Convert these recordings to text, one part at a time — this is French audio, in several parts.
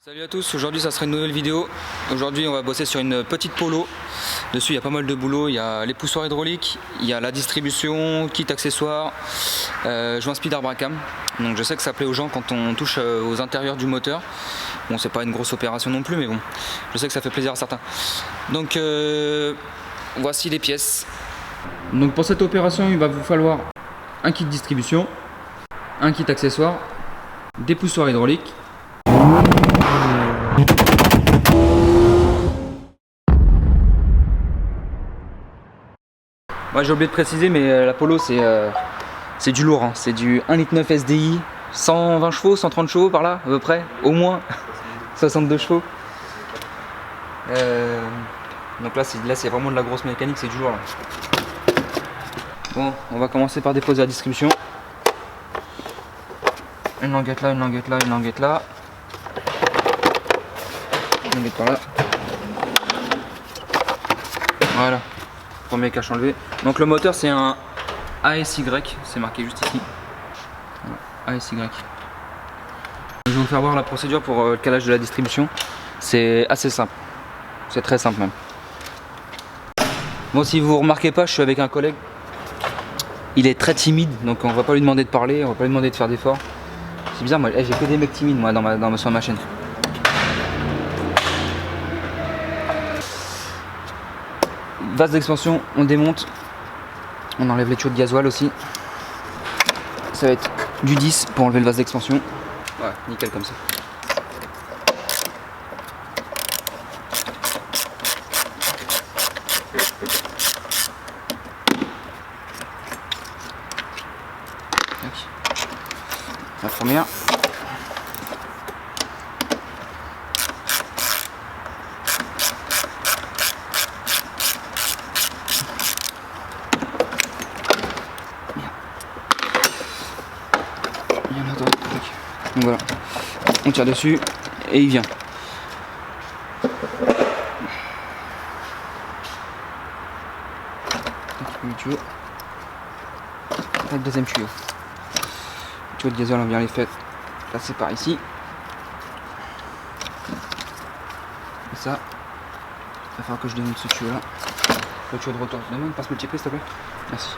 Salut à tous, aujourd'hui ça sera une nouvelle vidéo. Aujourd'hui on va bosser sur une petite polo. Dessus il y a pas mal de boulot, il y a les poussoirs hydrauliques, il y a la distribution, kit accessoires, joint speed Arbracam. Donc je sais que ça plaît aux gens quand on touche aux intérieurs du moteur. Bon, c'est pas une grosse opération non plus, mais bon, je sais que ça fait plaisir à certains. Donc voici les pièces. Donc pour cette opération il va vous falloir un kit distribution, un kit accessoire, des poussoirs hydrauliques. Moi j'ai oublié de préciser, mais la Polo c'est du lourd, hein. C'est du 1,9 litre SDI, 120 chevaux, 130 chevaux par là à peu près, au moins 62 chevaux. Donc là c'est vraiment de la grosse mécanique, c'est du lourd là. Bon, on va commencer par déposer la distribution. Une languette là, une languette là, une languette là. Une languette par là. Voilà. Premier cache enlevé. Donc le moteur c'est un ASY, c'est marqué juste ici. Voilà, ASY. Je vais vous faire voir la procédure pour le calage de la distribution. C'est assez simple. C'est très simple même. Bon, si vous remarquez pas, je suis avec un collègue. Il est très timide, donc on va pas lui demander de parler, on va pas lui demander de faire d'efforts. C'est bizarre, moi j'ai que des mecs timides moi sur ma chaîne. Vase d'expansion, on démonte. On enlève les tuyaux de gasoil aussi. Ça va être du 10 pour enlever le vase d'expansion. Ouais, nickel comme ça. La première. Il y en a d'autres. Donc voilà, on tire dessus et il vient. Le tuyau. Le deuxième tuyau. Le tuyau de gazole, on vient les faire passer par ici. Et ça, il va falloir que je démonte ce tuyau là. Le tuyau de retour. Demande, passe multiprix s'il te plaît. Merci.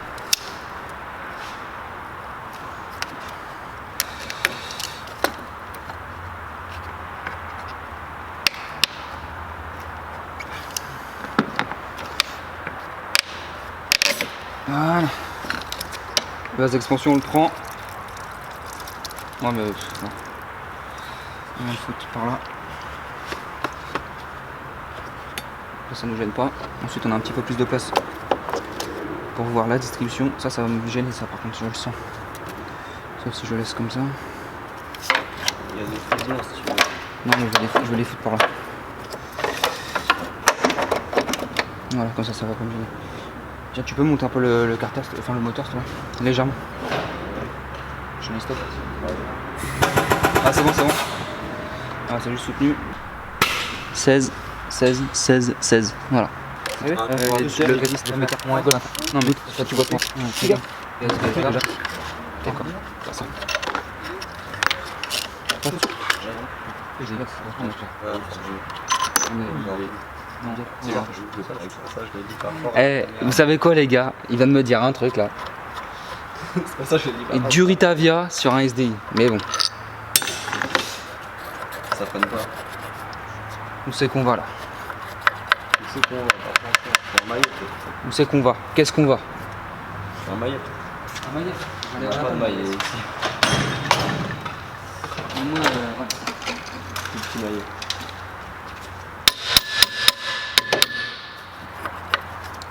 Voilà. Le vase d'expansion on le prend. Ouais mais non. On va le foutre par là. Là ça nous gêne pas. Ensuite on a un petit peu plus de place pour voir la distribution. Ça va me gêner ça par contre, je le sens. Sauf si je laisse comme ça. Il y a des fusions si tu veux. Non mais je vais les foutre par là. Voilà, comme ça va pas me gêner. Tiens, tu peux monter un peu le carter, enfin le moteur, là, légèrement. Je mets stop. Ah c'est bon, c'est bon. Ah c'est juste soutenu. 16, 16, 16, 16. Voilà. Vous savez le résiste, le mettre moins égal. Non mais ça tu vois pas. D'accord. Ça. Vous savez quoi les gars, il vient de me dire un truc là. C'est pas ça que je l'ai dit. Et Duritavia sur un SDI, mais bon. Ça freine pas. Où c'est qu'on va là? Où c'est qu'on va? C'est un maillot. Où c'est qu'on va? Qu'est-ce qu'on va? C'est un maillot. Un maillet. Il n'y a pas de maillet ici. Moi, ouais. Tout petit maillot.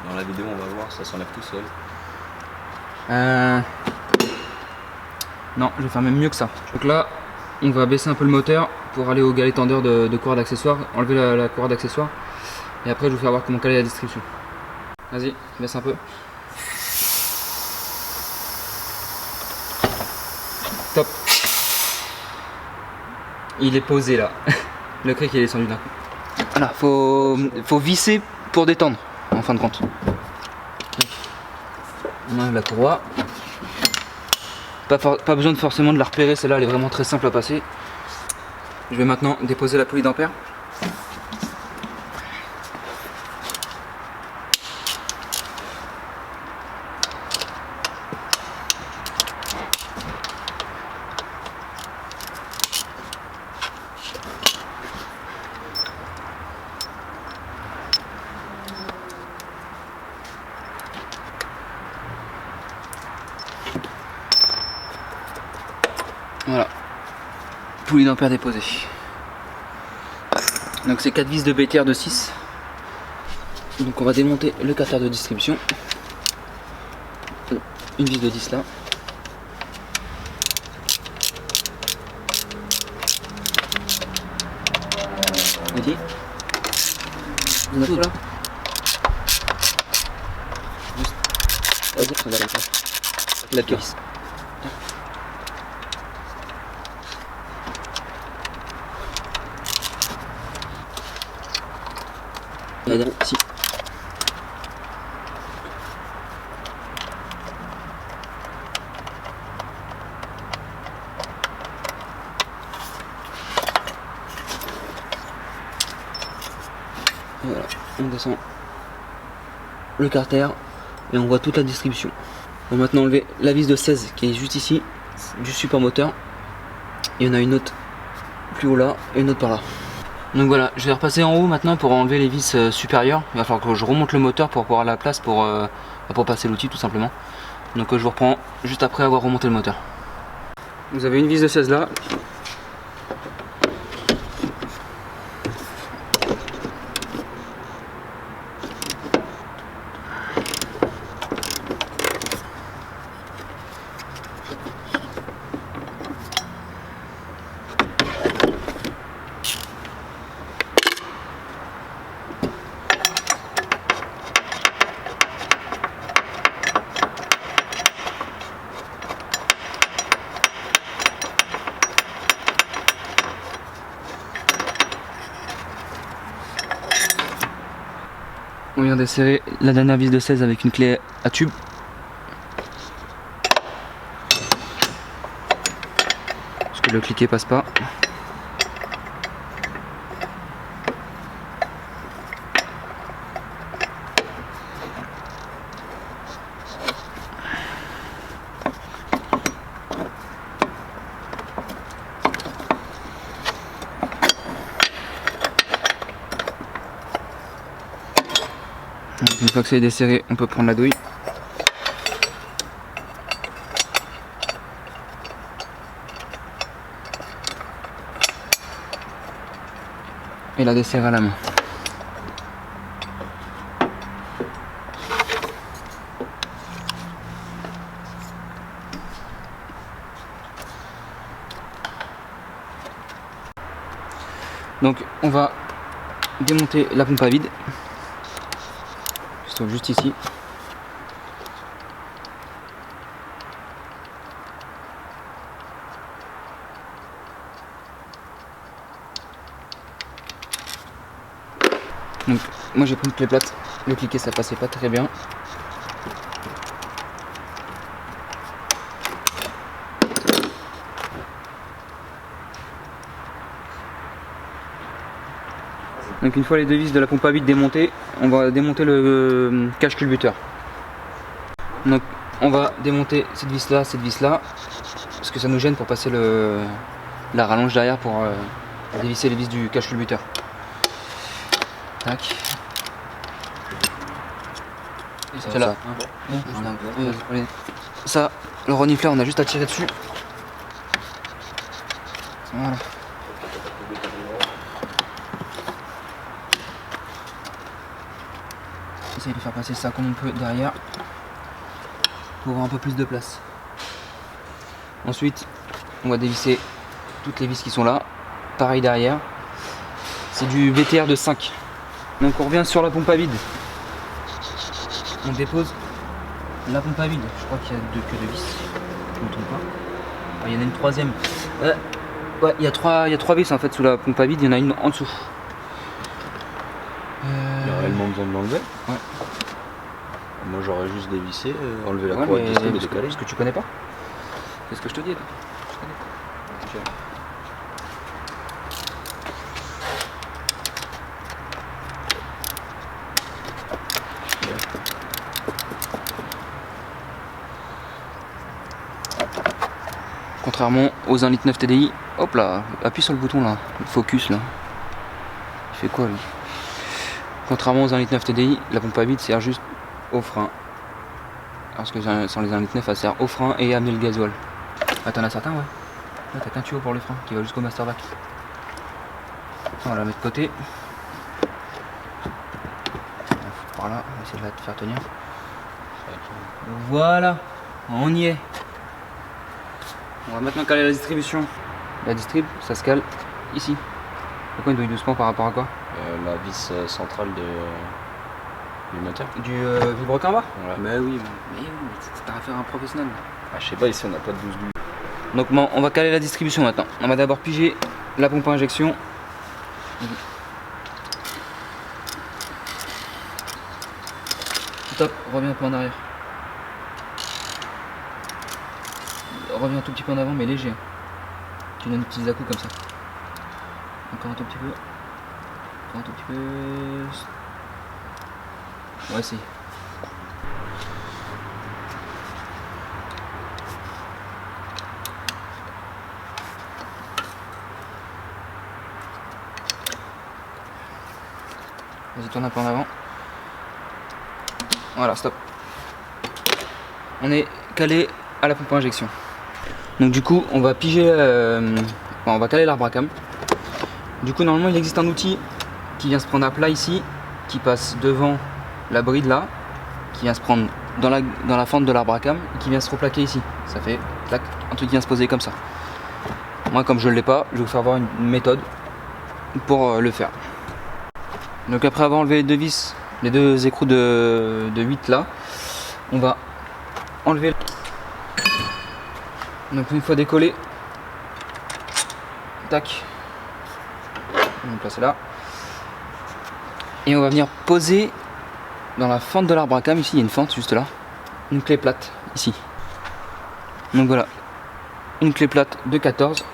Dans la vidéo on va voir, ça s'enlève tout seul. Non, je vais faire même mieux que ça. Donc là, on va baisser un peu le moteur pour aller au galet tendeur de courroie d'accessoires, enlever la courroie d'accessoires. Et après, je vais vous faire voir comment caler la distribution. Vas-y, baisse un peu. Top. Il est posé là. Le cric il est descendu d'un coup. Voilà, faut visser pour détendre, en fin de compte. On enlève la courroie. Pas besoin de forcément de la repérer, celle-là elle est vraiment très simple à passer. Je vais maintenant déposer la poulie d'ampère. Voilà, poulie d'ampère déposée. Donc c'est 4 vis de BTR de 6. Donc on va démonter le carter de distribution. Une vis de 10 là. Vas-y. On a tout là. Juste. Vas-y, on va comme ça. La vis. Ici. Et voilà, on descend le carter et on voit toute la distribution. On va maintenant enlever la vis de 16 qui est juste ici, du support moteur. Il y en a une autre plus haut là et une autre par là. Donc voilà, je vais repasser en haut maintenant pour enlever les vis supérieures. Il va falloir que je remonte le moteur pour pouvoir avoir la place pour passer l'outil tout simplement. Donc je vous reprends juste après avoir remonté le moteur. Vous avez une vis de 16 là. On vient desserrer la dernière vis de 16 avec une clé à tube. Parce que le cliquet passe pas. Une fois que c'est desserré, on peut prendre la douille. Et la desserrer à la main. Donc on va démonter la pompe à vide. Juste ici. Donc moi j'ai pris une clé plate, le cliquet ça passait pas très bien. Donc une fois les deux vis de la pompe à vide démontées, on va démonter le cache culbuteur. Donc on va démonter cette vis là, parce que ça nous gêne pour passer la rallonge derrière pour dévisser les vis du cache culbuteur. Tac. C'est là. Ça, le renifleur on a juste à tirer dessus. Voilà. Essayer de faire passer ça comme on peut derrière pour avoir un peu plus de place. Ensuite on va dévisser toutes les vis qui sont là, pareil derrière. C'est du BTR de 5. Donc on revient sur la pompe à vide. On dépose la pompe à vide. Je crois qu'il y a que deux vis, je ne me trompe pas. Ah, il y en a une troisième. Ouais, il y a trois vis en fait sous la pompe à vide, il y en a une en dessous. Il y a réellement besoin de l'enlever. Ouais. Moi j'aurais juste dévissé, enlevé la croix et décaler. Parce que tu connais pas. C'est ce que je te dis là. Contrairement aux 1,9 litre TDI, hop là, appuie sur le bouton là, le focus là. Il fait quoi lui? Contrairement aux 1,9 litre TDI, la pompe à vide sert juste au frein. Parce que sans les 1,9 litre, elle sert au frein et à amener le gasoil. Ah, t'en as certains, ouais. Là, t'as qu'un tuyau pour le frein qui va jusqu'au master vac. On va la mettre de côté. Par là, on va essayer de la faire tenir. Voilà, on y est. On va maintenant caler la distribution. La distrib, ça se cale ici. Pourquoi il doit doucement par rapport à quoi? La vis centrale du moteur. Du vilebrequin en bas? Ouais. Bah oui, mais t'as affaire à un professionnel. Ah, je sais pas, ici on n'a pas de 12 douilles. Donc bon, on va caler la distribution maintenant. On va d'abord piger la pompe à injection. Top, reviens un peu en arrière. Reviens un tout petit peu en avant, mais léger. Tu donnes des petits à-coups comme ça. Encore un tout petit peu. Encore un tout petit peu. Ouais, si. Vas-y, tourne un peu en avant. Voilà, stop. On est calé à la pompe à injection. Donc du coup, on va piger, on va caler l'arbre à cam. Du coup, normalement, il existe un outil qui vient se prendre à plat ici, qui passe devant la bride là, qui vient se prendre dans la fente de l'arbre à cam, et qui vient se replaquer ici. Ça fait clac, un truc qui vient se poser comme ça. Moi, comme je ne l'ai pas, je vais vous faire voir une méthode pour le faire. Donc après avoir enlevé les deux vis, les deux écrous de 8 là, on va enlever. Donc une fois décollé, tac, on va le placer là. Et on va venir poser dans la fente de l'arbre à cam, ici il y a une fente juste là, une clé plate ici. Donc voilà, une clé plate de 14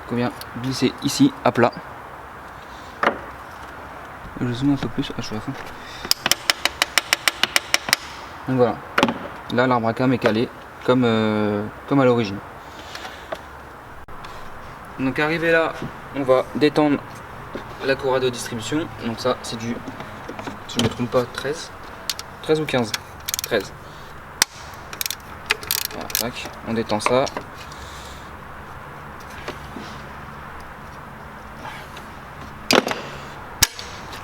qu'on vient glisser ici à plat. Je zoome un peu plus, je suis à fond. Donc voilà, là l'arbre à cam est calé comme à l'origine. Donc arrivé là, on va détendre la courroie de distribution. Donc ça c'est du, si je ne me trompe pas, 13 ou 15 13. Voilà, tac, on détend ça.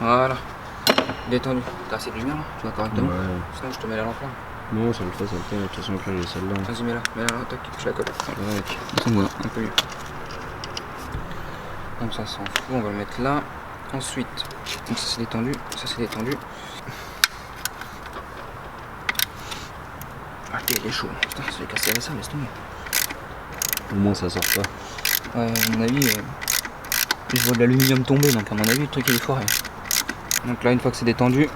Voilà, détendu. T'as assez de lumière là? Tu vois correctement? Ouais. Sinon je te mets la lampe là. Non, ça le fait, ça le fait. De toute façon, là j'ai celle-là. Vas-y, mets-la là, tac, je la colle. Ouais. Donc voilà, un peu mieux. Comme ça s'en fout, on va le mettre là. Ensuite, donc ça c'est détendu, ça c'est détendu. Ah, il est chaud. Putain, ça fait casser ça, laisse tomber. Au moins ça sort pas. Ouais, à mon avis, je vois de l'aluminium tomber, donc à mon avis, le truc il est foiré. Donc là, une fois que c'est détendu,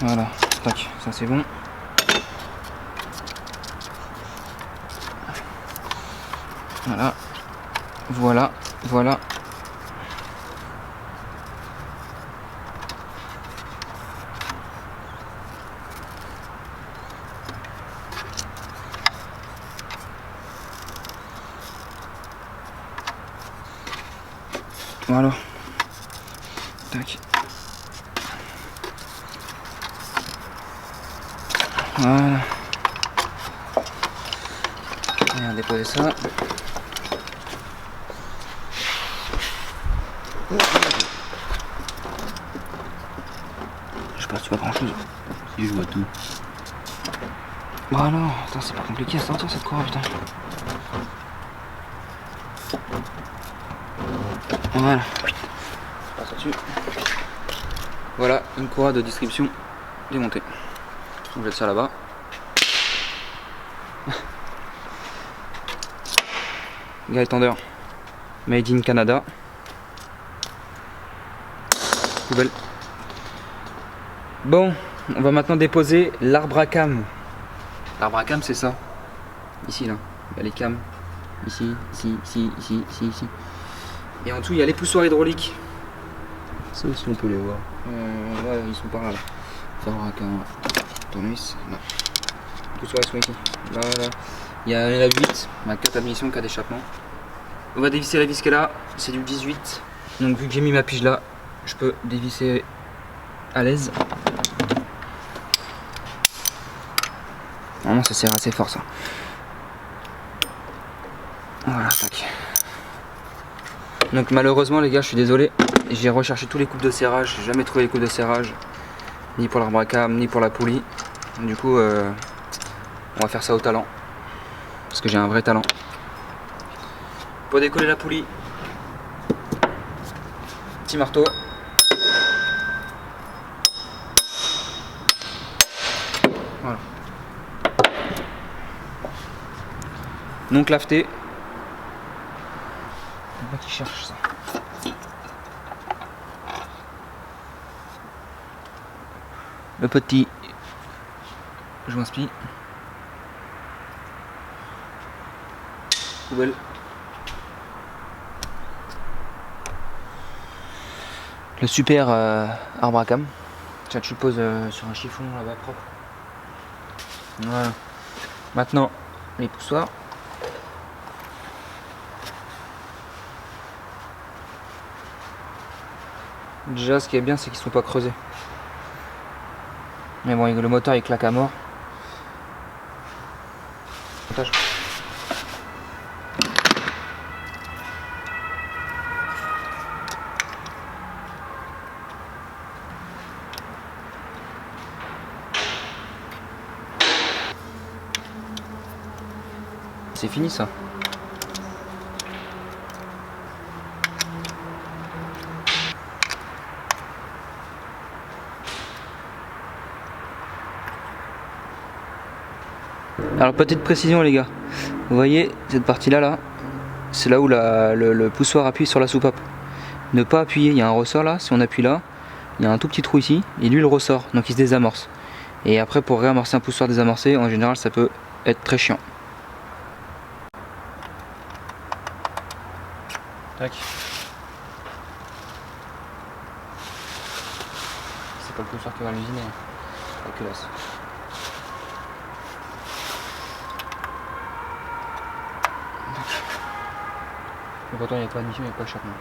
voilà, tac, ça c'est bon. Voilà, voilà, voilà. Voilà. Tac. Voilà. Et on va déposer ça. Je sais pas si tu vois grand chose. Si je vois tout. Bah alors, c'est pas compliqué à sortir cette courroie, putain. Voilà. Je passe au-dessus. Voilà, une courroie de distribution démontée. On jette ça là-bas. Guy Tender, made in Canada. Poubelle. Bon, on va maintenant déposer l'arbre à cam. L'arbre à cam, c'est ça. Ici, là. Il y a les cams. Ici, ici, ici, ici, ici, ici. Et en dessous, il y a les poussoirs hydrauliques. Ça aussi, on peut les voir. Ouais, ils sont par là. Faut avoir un tournevis. Là. Les poussoirs, ils sont ici. Là, là. Il y en a 8, on a 4 admissions, 4 échappements. On va dévisser la vis qui est là, c'est du 18. Donc vu que j'ai mis ma pige là, je peux dévisser à l'aise. Normalement ça serre assez fort ça. Voilà, tac. Donc malheureusement les gars, je suis désolé, j'ai recherché tous les coupes de serrage, j'ai jamais trouvé les coupes de serrage, ni pour l'arbre à cam, ni pour la poulie. Du coup, on va faire ça au talent, parce que j'ai un vrai talent. Pour décoller la poulie, petit marteau. Voilà. Non claveté. C'est pas qui cherche ça. Le petit joint spi. Poubelle. Le super arbre à cam. Tiens, tu le poses sur un chiffon là-bas propre. Voilà. Maintenant, les poussoirs. Déjà, ce qui est bien, c'est qu'ils sont pas creusés. Mais bon, le moteur il claque à mort. C'est fini ça. Alors petite précision les gars, vous voyez cette partie là, c'est là où le poussoir appuie sur la soupape. Ne pas appuyer, il y a un ressort là, si on appuie là, il y a un tout petit trou ici, et lui il ressort, donc il se désamorce. Et après pour réamorcer un poussoir désamorcé, en général ça peut être très chiant. Tac. C'est pas le poussoir qui va l'usiner, la culasse. Et pourtant il n'y a pas d'admission, il n'y a pas d'échappement.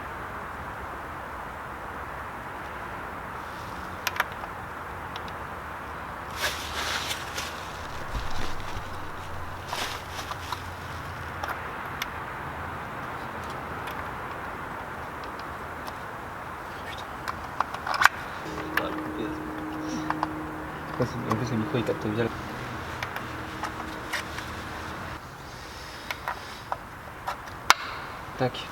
En plus le micro il capte bien. Tac.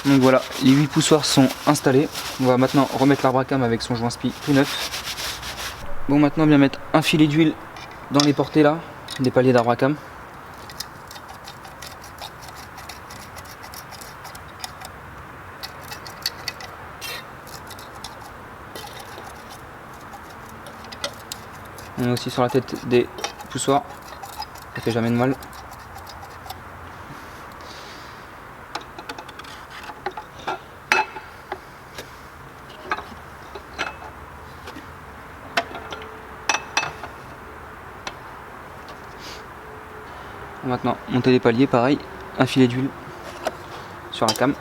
Donc voilà, les 8 poussoirs sont installés. On va maintenant remettre l'arbre à cam avec son joint spi tout neuf. Bon, maintenant on vient mettre un filet d'huile dans les portées là, des paliers d'arbre à cam. On est aussi sur la tête des poussoirs, ça fait jamais de mal. Maintenant, monter les paliers, pareil, un filet d'huile sur la cam.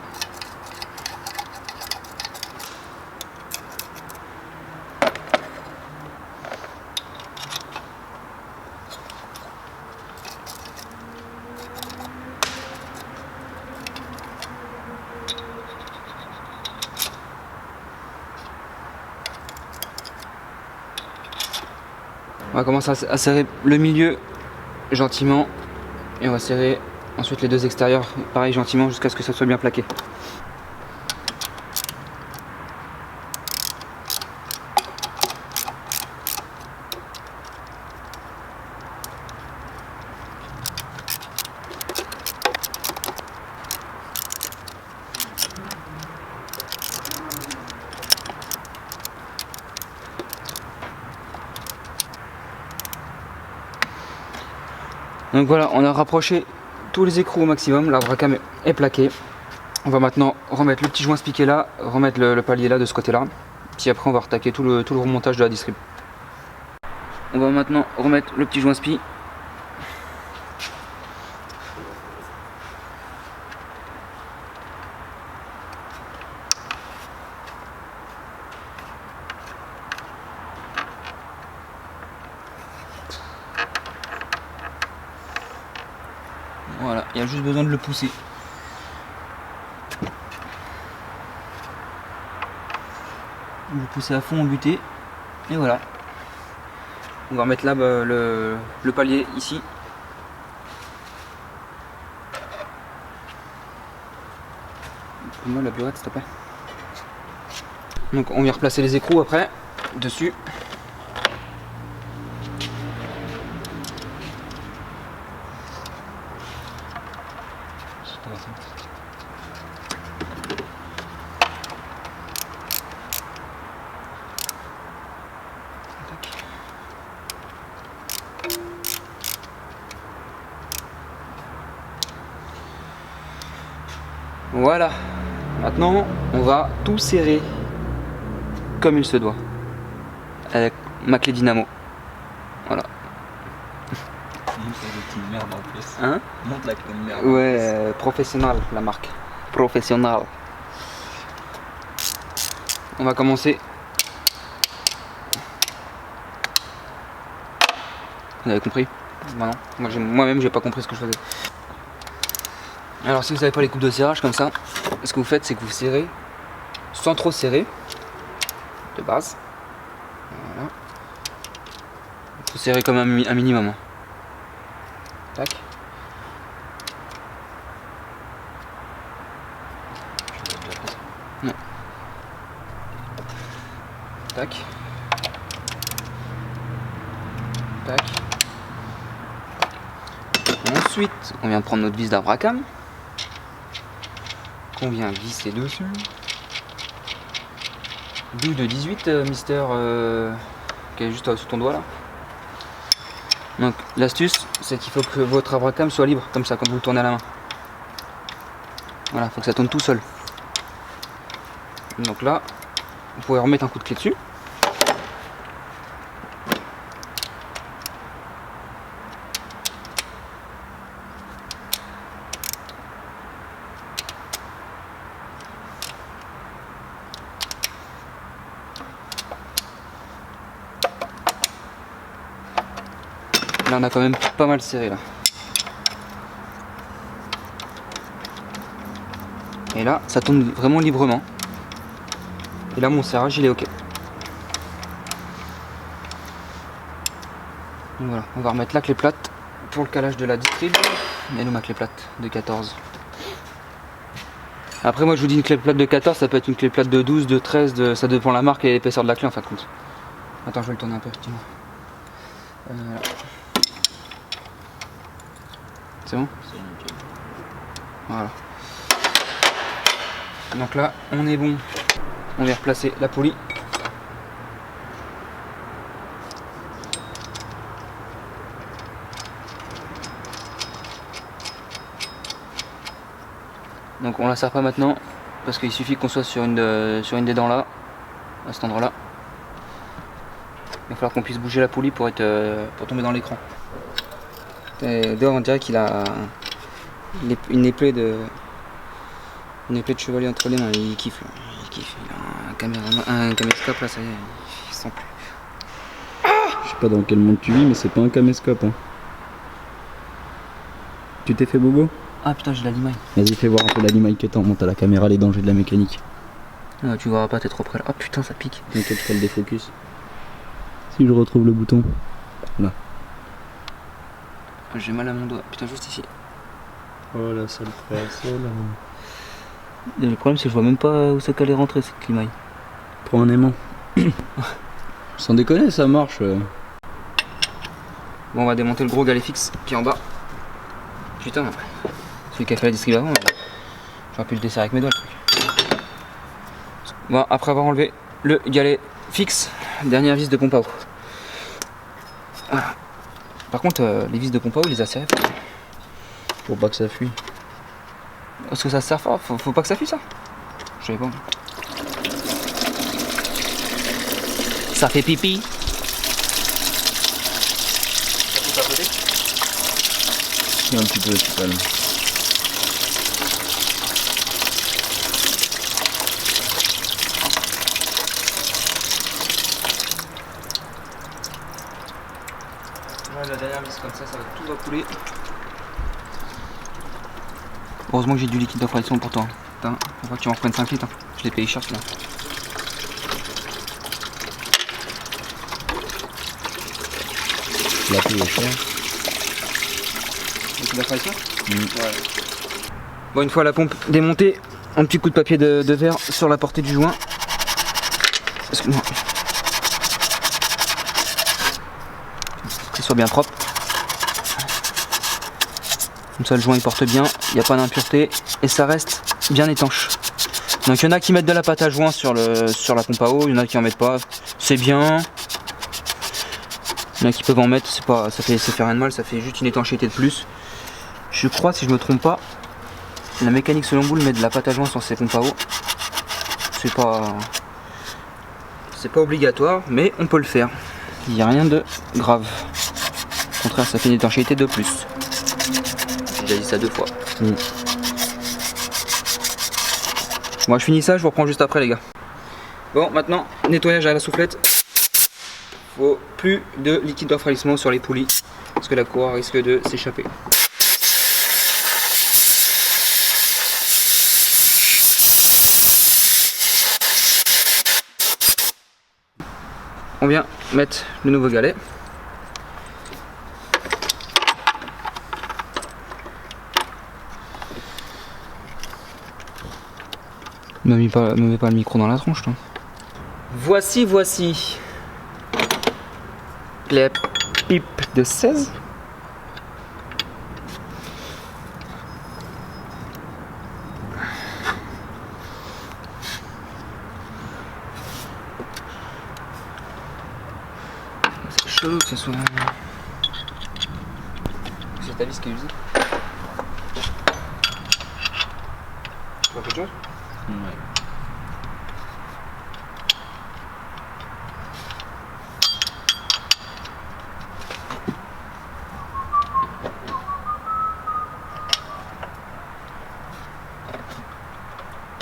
On va commencer à serrer le milieu gentiment et on va serrer ensuite les deux extérieurs pareil gentiment jusqu'à ce que ça soit bien plaqué. Donc voilà, on a rapproché tous les écrous au maximum, l'arbre à cam est plaqué. On va maintenant remettre le petit joint spiqué là, remettre le palier là de ce côté là. Puis après on va retaquer tout le remontage de la distrib. On va maintenant remettre le petit joint spi. Voilà, il y a juste besoin de le pousser. Vous le poussez à fond au buté. Et voilà. On va remettre là le palier ici. Moi la burette s'il te plaît. Donc on vient replacer les écrous après dessus. Voilà, maintenant on va tout serrer comme il se doit avec ma clé dynamo. Voilà. Montre la clé de merde en plus. Hein? Montre la clé de merde. Ouais, professionnel la marque. Professionnel. On va commencer. Vous avez compris? Bah non, moi-même j'ai pas compris ce que je faisais. Alors si vous savez pas les coupes de serrage comme ça, ce que vous faites c'est que vous serrez sans trop serrer de base. Voilà. Il faut serrer comme un minimum. Hein. Tac. Non. Tac. Tac. Ensuite, on vient de prendre notre vis d'Abracam. Qu'on vient visser dessus. D'où de 18 Mister qui est juste sous ton doigt là. Donc l'astuce c'est qu'il faut que votre Abracam soit libre comme ça quand vous le tournez à la main. Voilà, il faut que ça tourne tout seul. Donc là, vous pouvez remettre un coup de clé dessus. Là on a quand même pas mal serré là. Et là ça tourne vraiment librement. Et là mon serrage il est ok. Donc voilà, on va remettre la clé plate pour le calage de la distrib. Et nous ma clé plate de 14. Après moi je vous dis une clé plate de 14, ça peut être une clé plate de 12, de 13, ça dépend de la marque et l'épaisseur de la clé en fin de compte. Attends je vais le tourner un peu, dis-moi. C'est bon? C'est nickel. Voilà. Donc là, on est bon. On vient replacer la poulie. Donc on la serre pas maintenant parce qu'il suffit qu'on soit sur une des dents là, à cet endroit là. Il va falloir qu'on puisse bouger la poulie pour tomber dans l'écran. Dehors on dirait qu'il a une épée de chevalier entre les mains, il kiffe là. Il kiffe, il a un caméscope là, ça y est, il sent plus. Je sais pas dans quel monde tu vis mais c'est pas un caméscope hein. Tu t'es fait bobo? Ah putain j'ai la limaille. Vas-y fais voir un peu la limaille que t'as, monte à la caméra les dangers de la mécanique. Ah, tu verras pas, t'es trop près là. Ah putain ça pique. T'inquiète, je ferai le défocus. Si je retrouve le bouton. Là. J'ai mal à mon doigt, putain juste ici. Oh la sale frère, Et le problème c'est que je vois même pas où c'est qu'elle est rentrée cette limaille. Prends un aimant. Sans déconner ça marche. Bon on va démonter le gros galet fixe qui est en bas. Putain, celui qui a fait la distrib avant, j'aurais pu le desserrer avec mes doigts le truc. Bon après avoir enlevé le galet fixe, dernière vis de pompe à eau. Voilà. Par contre les vis de pompe à eau il les a serrées. Pour pas que ça fuit. Parce que ça se serre fort, faut pas que ça fuit ça. Je savais pas. Ça fait pipi. Un petit peu, tu calmes. Ouais, la dernière vis comme ça tout va couler. Heureusement que j'ai du liquide de refroidissement pour toi. Putain, faut pas que tu m'en prennes 5 litres. Hein. Je l'ai payé cher celui-là. La pile est chère. Liquide de refroidissement Ouais. Bon, une fois la pompe démontée, un petit coup de papier de verre sur la portée du joint. Excuse-moi. Que ce soit bien propre. Comme ça le joint il porte bien, il n'y a pas d'impureté et ça reste bien étanche. Donc il y en a qui mettent de la pâte à joint sur la pompe à eau, il y en a qui en mettent pas. C'est bien. Il y en a qui peuvent en mettre, ça fait rien de mal, ça fait juste une étanchéité de plus. Je crois, si je me trompe pas, la mécanique selon boule met de la pâte à joint sur ses pompes à eau. C'est pas obligatoire, mais on peut le faire. Il n'y a rien de grave. Au contraire, ça fait une étanchéité de plus. J'ai déjà dit ça 2 fois. Moi je finis ça, je vous reprends juste après les gars. Bon, maintenant, nettoyage à la soufflette. Faut plus de liquide de refroidissement sur les poulies parce que la courroie risque de s'échapper. On vient mettre le nouveau galet. Me mets pas le micro dans la tronche, toi. Voici les pipes de 16. C'est chelou que ce soit. C'est ta vis qui est usée. Tu vois quelque chose? Ouais.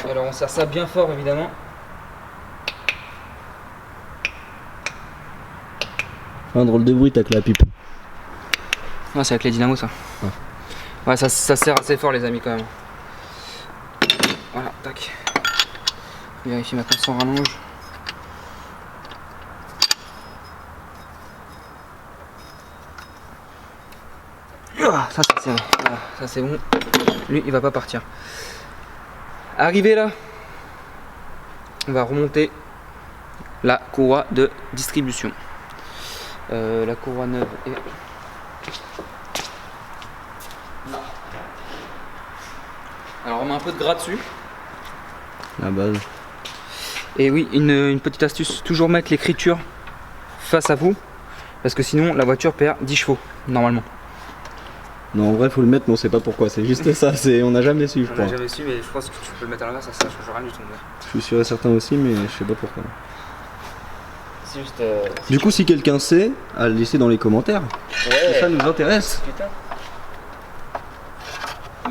Alors on serre ça bien fort évidemment. Un drôle de bruit avec la pipe. Ah, c'est avec les dynamos ça. Ouais, ça serre assez fort les amis quand même. Voilà, tac. Vérifie maintenant sans rallonge. Ah, ça c'est serré. Voilà, ça c'est bon. Lui il va pas partir. Arrivé là, on va remonter la courroie de distribution. La courroie neuve est là. Alors on met un peu de gras dessus. La base. Et oui, une petite astuce, toujours mettre l'écriture face à vous, parce que sinon la voiture perd 10 chevaux, normalement. Non, en vrai, faut le mettre, mais on sait pas pourquoi. C'est juste ça, on n'a jamais su, je On crois. n'a jamais su, mais je pense que tu peux le mettre à l'envers, ça change rien du tout. Je suis sûr et certain aussi, mais je sais pas pourquoi. C'est juste. Du coup, si quelqu'un sait, à le laisser dans les commentaires. Ouais. Ça nous intéresse. Putain.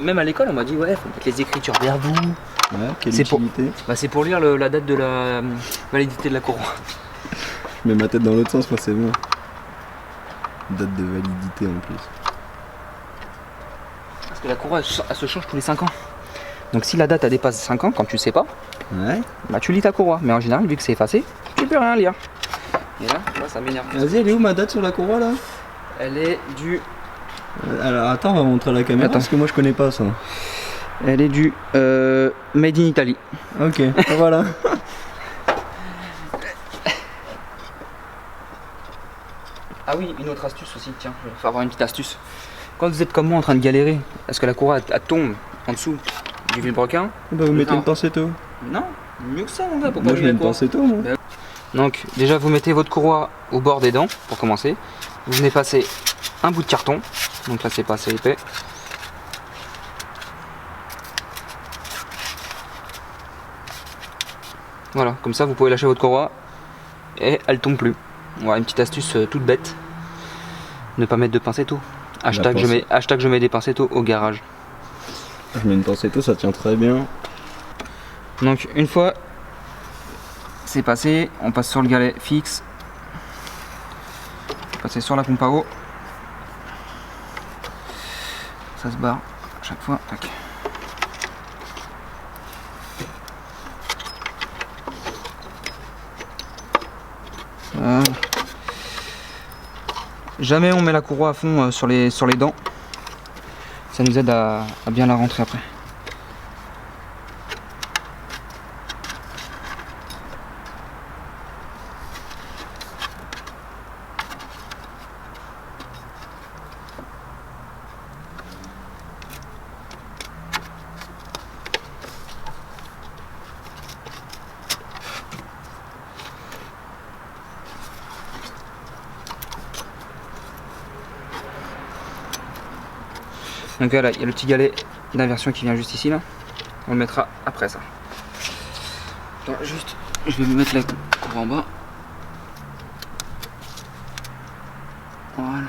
Même à l'école, on m'a dit ouais, faut mettre les écritures vers vous. Ouais, quelle C'est pour- utilité. Bah, c'est pour lire la date de la validité de la courroie. Je mets ma tête dans l'autre sens, moi c'est bon. Date de validité en plus. Parce que la courroie elle se change tous les 5 ans. Donc si la date elle dépasse 5 ans, quand tu sais pas, Ouais. bah tu lis ta courroie. Mais en général, vu que c'est effacé, tu peux rien lire. Et là, ça m'énerve. Vas-y, elle est où ma date sur la courroie là? Elle est du. Alors attends, on va montrer à la caméra Attends. parce que moi je connais pas ça. Elle est du Made in Italy. Ok, voilà. Ah oui, une autre astuce aussi, tiens, il faut avoir une petite astuce. Quand vous êtes comme moi en train de galérer, est-ce que la courroie elle tombe en dessous du vilebrequin? Bah vous mettez Non. une pinceau. Non, mieux que ça mon gars, pour pas Moi je abîmer mets la une courroie. pinceau moi. Donc déjà vous mettez votre courroie au bord des dents pour commencer. Vous venez passer un bout de carton, donc là c'est pas assez épais. Voilà, comme ça vous pouvez lâcher votre courroie et elle tombe plus. Voilà une petite astuce toute bête. Ne pas mettre de pincetto. Hashtag je mets des pincettos au garage. Je mets une pincetto, ça tient très bien. Donc une fois c'est passé, on passe sur le galet fixe. Passer sur la pompe à eau. Ça se barre à chaque fois. Tac. Voilà. Jamais on met la courroie à fond sur les dents. Ça nous aide à bien la rentrer après. Donc voilà, il y a le petit galet d'inversion qui vient juste ici là. On le mettra après ça. Attends, juste, je vais mettre la courroie en bas. Voilà.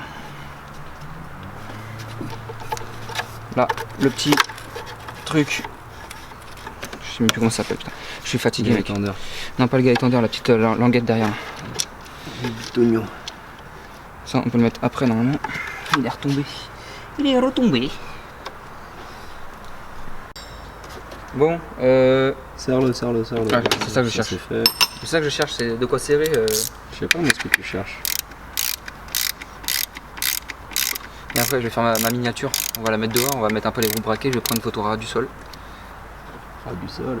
Là, le petit truc. Je sais même plus comment ça s'appelle, putain. Je suis fatigué. Galet tendeur. Non, pas le galet tendeur, la petite languette derrière. D'oignon. Ça, on peut le mettre après normalement. Il est retombé. Il est retombé. Bon, Serre-le. Ah, c'est ça que je cherche. C'est fait. C'est ça que je cherche, c'est de quoi serrer. Je sais pas moi ce que tu cherches. Et après, je vais faire ma miniature. On va la mettre dehors, on va mettre un peu les roues braquées. Je vais prendre une photo ras du sol. Ras du sol.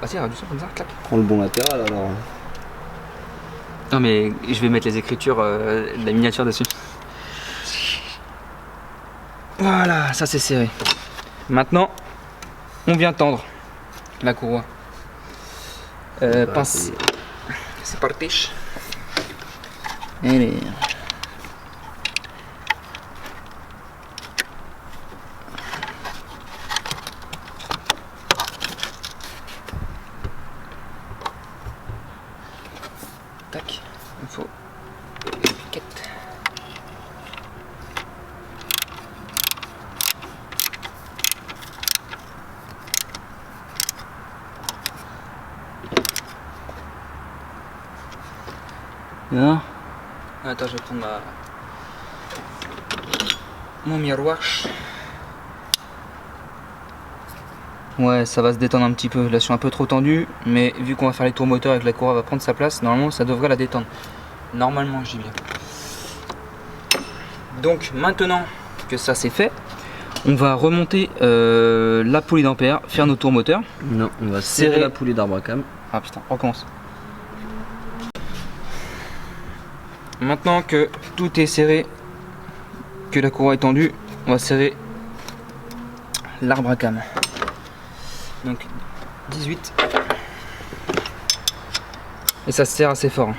Ah si, ras du sol comme ça, clac. Prends le bon latéral alors. Non mais je vais mettre les écritures de la miniature dessus. Voilà, ça c'est serré. Maintenant, on vient tendre la courroie. Pince. C'est parti. Allez. Tac, il faut une piquette. Là. Attends, je vais prendre mon miroir. Ouais, ça va se détendre un petit peu. Là, je suis un peu trop tendu, mais vu qu'on va faire les tours moteurs et que la courroie va prendre sa place, normalement, ça devrait la détendre. Normalement, je dis bien. Donc, maintenant que ça c'est fait, on va remonter la poulie d'ampère, faire nos tours moteurs. Non, on va serrer la poulie d'arbre à cam. Ah putain, on recommence. Maintenant que tout est serré, que la courroie est tendue, on va serrer l'arbre à cam. Donc 18. Et ça se serre assez fort.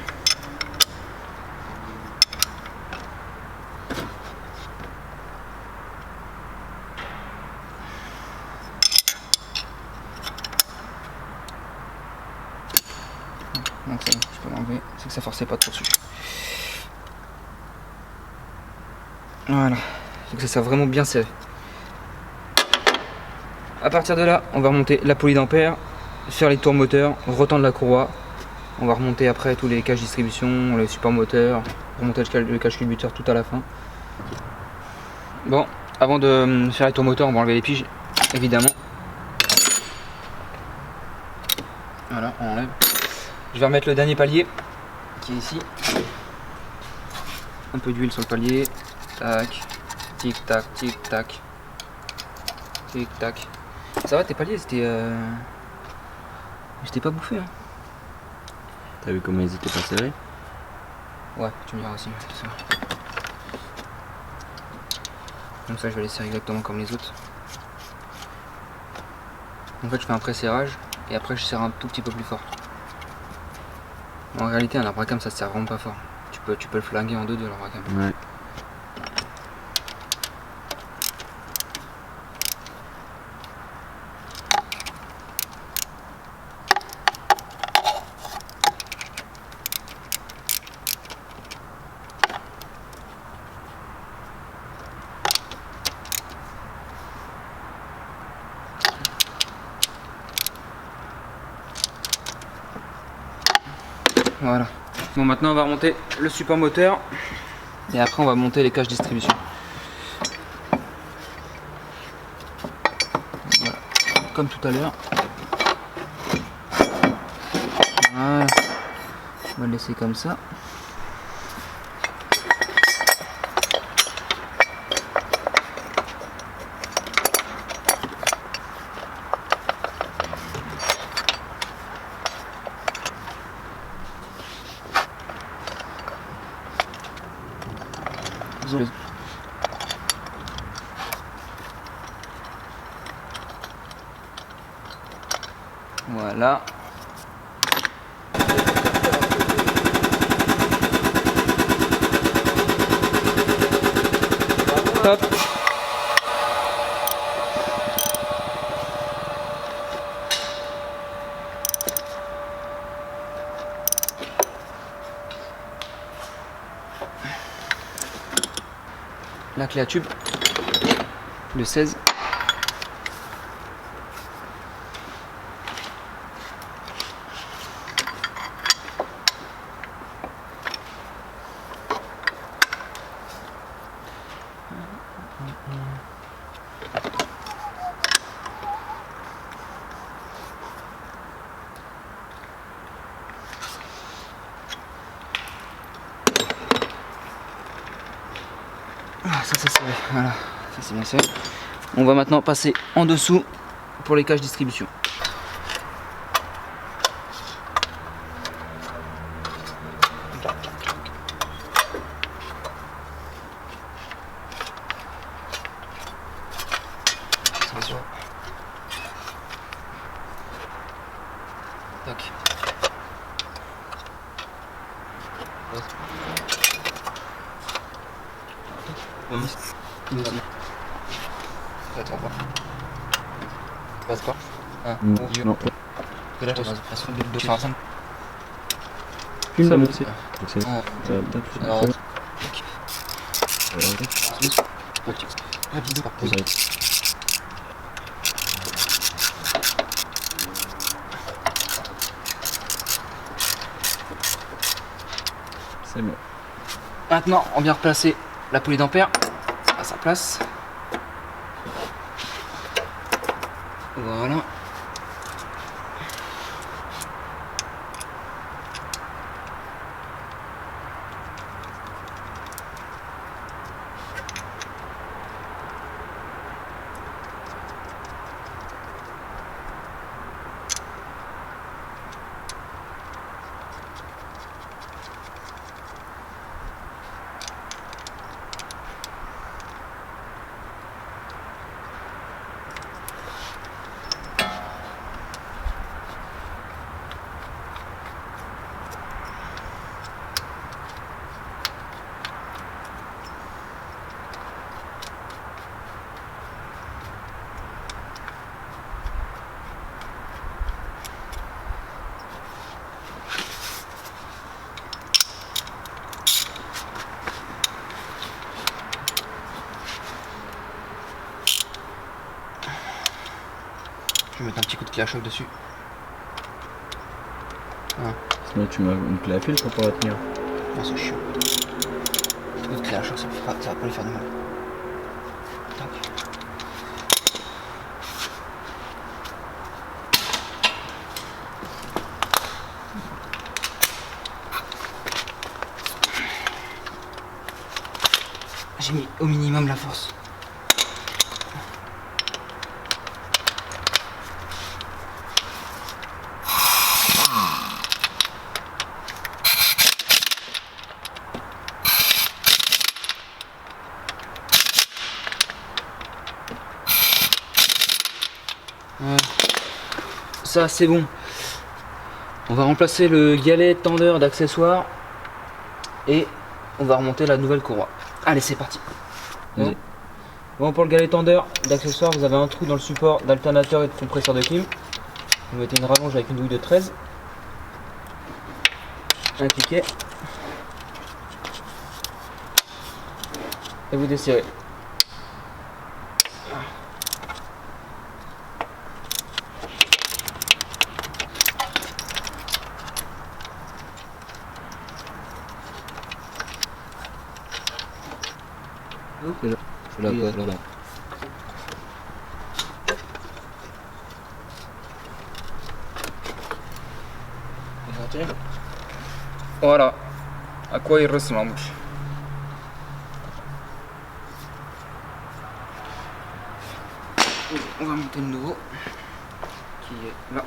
Donc ça, je peux l'enlever, c'est que ça forçait pas trop dessus. Voilà, il faut que ça soit vraiment bien serré. A partir de là, on va remonter la poulie d'ampère, faire les tours moteurs, retendre la courroie. On va remonter après tous les caches distribution, les supports moteurs, remonter le cache culbuteur tout à la fin. Bon, avant de faire les tours moteurs, on va enlever les piges, évidemment. Voilà, on enlève. Je vais remettre le dernier palier qui est ici. Un peu d'huile sur le palier. Tac, tic tac, tic tac, tic tac. Ça va, tes paliers c'était j'étais pas bouffé hein. T'as vu comment ils étaient pas serrés? Ouais, tu me diras aussi. Ça. Comme ça je vais les serrer exactement comme les autres. En fait je fais un pré-serrage et après je serre un tout petit peu plus fort. En réalité un arbre à cam ça se serre vraiment pas fort. Tu peux le flinguer en deux l'arbre à cam. Ouais. Voilà. Bon, maintenant on va remonter le support moteur et après on va monter les caches distribution. Voilà. Comme tout à l'heure. Voilà. On va le laisser comme ça. Voilà. Hop. La clé à tube, le 16. Ah, ça c'est serré, voilà, ça c'est bien serré. On va maintenant passer en dessous pour les caches distribution. Tac. Passe pas. Ah, Non. Filme ça, monsieur. C'est bon. Maintenant, on vient replacer la poulie d'ampère à sa place. Voilà. Je vais mettre un petit coup de clé à choc dessus. Ah. Sinon tu mets une clé à fil pour la tenir. Non, c'est chiant. Un petit coup de clé à choc, ça va pas lui faire de mal. Tac. J'ai mis au minimum la force. Voilà. Ça c'est bon. On va remplacer le galet tendeur d'accessoires et on va remonter la nouvelle courroie. Allez, c'est parti. Bon, pour le galet tendeur d'accessoires, vous avez un trou dans le support d'alternateur et de compresseur de clim. Vous mettez une rallonge avec une douille de 13. Un cliquet. Et vous desserrez. Là, Oui, là. Voilà à quoi il ressemble. On va monter le nouveau qui est là.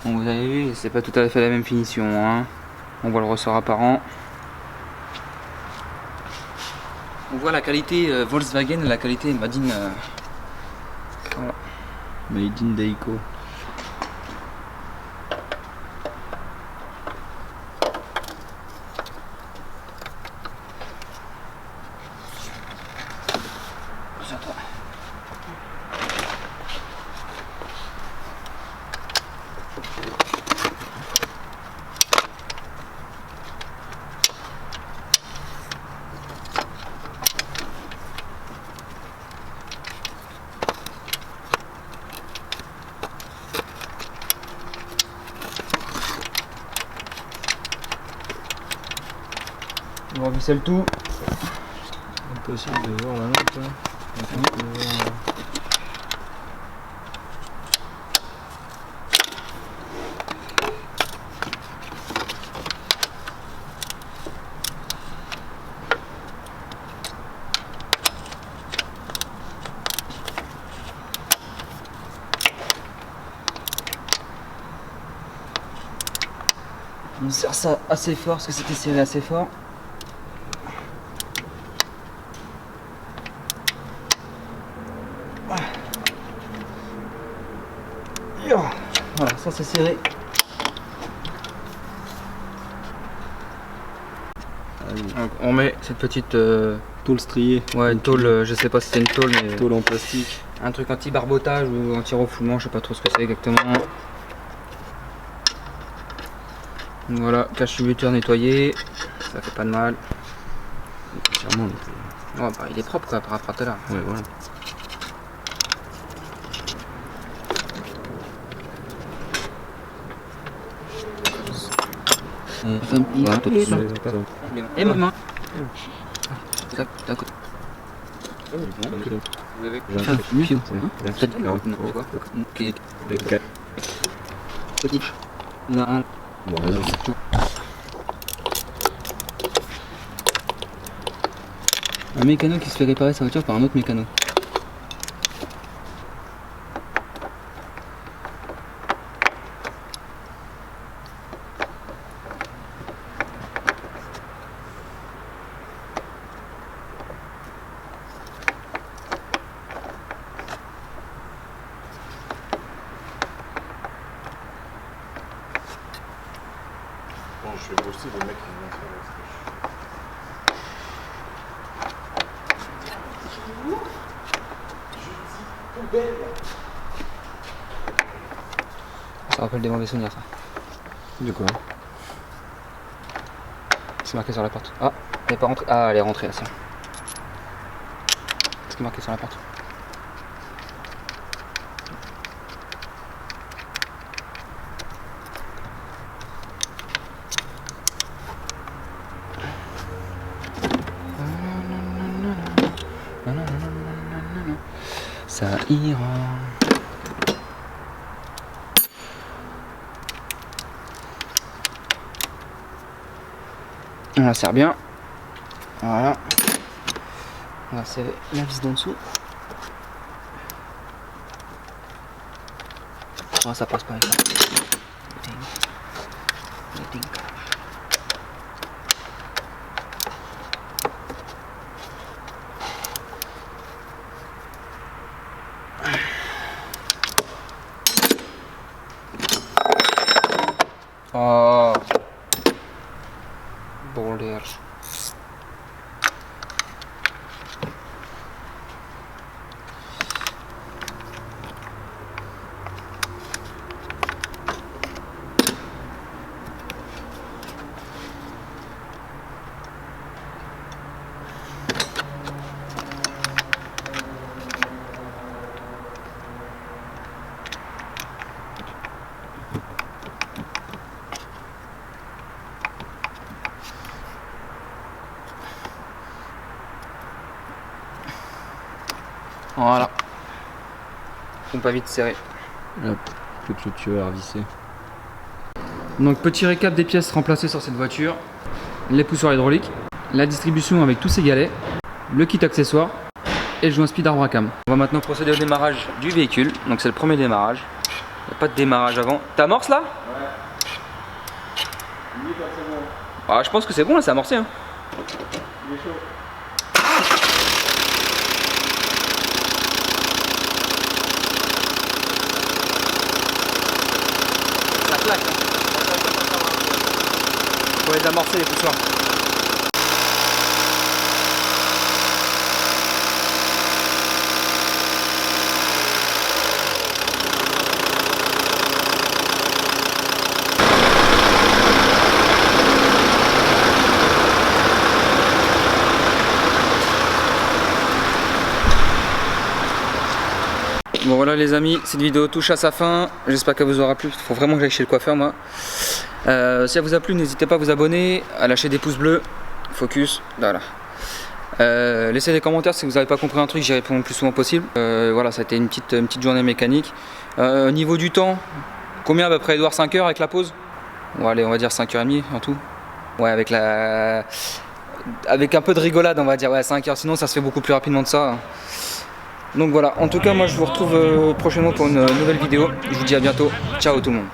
Bon, vous avez vu, c'est pas tout à fait la même finition, hein. On voit le ressort apparent. On voit la qualité Volkswagen, la qualité Made in. Voilà. Made in Daico. On revisser le tout. Impossible de voir la lampe là. On serre ça assez fort parce que c'était serré assez fort. Voilà, ça c'est serré. Donc, on met cette petite Tôle striée. ouais, une tôle, je sais pas si c'est une tôle, mais Tôle en plastique. un truc anti-barbotage ou anti-refoulement, je sais pas trop ce que c'est exactement. Donc voilà, cache-buteur nettoyé, ça fait pas de mal. Clairement. Ouais, bah, il est propre quoi, par rapport à tout à l'heure. Ouais, voilà. Et maman. D'accord. Un mécano qui se fait réparer sa voiture par un autre mécano. Bon, je fais bosser les mecs qui vont faire la Ça rappelle des mauvais souvenirs ça. De quoi? C'est marqué sur la porte. Ah, elle est pas rentrée. Ah, elle est rentrée là, ça. C'est marqué sur la porte. Ça ira. On la serre bien. Voilà. On va serrer la vis d'en dessous. Oh, ça passe pas avec ça. Oh. Bordel. Voilà. Pompe à vide serrée. Hop, le clôtureur vissé. Donc petit récap des pièces remplacées sur cette voiture. Les poussoirs hydrauliques, la distribution avec tous ces galets, le kit accessoire et le joint speed Arbracam. On va maintenant procéder au démarrage du véhicule. Donc c'est le premier démarrage. Il n'y a pas de démarrage avant. T'amorces là? Ouais. Ah, je pense que c'est bon là, c'est amorcé. Hein. Il est chaud. Ça claque. Hein. Faut les amorcer les poussoirs. Bon voilà les amis, cette vidéo touche à sa fin, j'espère qu'elle vous aura plu, il faut vraiment que j'aille chez le coiffeur moi. Si elle vous a plu, n'hésitez pas à vous abonner, à lâcher des pouces bleus, focus, voilà. Laissez des commentaires si vous n'avez pas compris un truc, j'y réponds le plus souvent possible. Voilà, ça a été une petite journée mécanique. Au niveau du temps, combien à peu près Edouard, 5 heures avec la pause? Bon allez, on va dire 5h30 en tout. Ouais, avec un peu de rigolade on va dire, ouais 5 heures, sinon ça se fait beaucoup plus rapidement de ça. Donc voilà, en tout cas moi je vous retrouve prochainement pour une nouvelle vidéo. Je vous dis à bientôt, ciao tout le monde.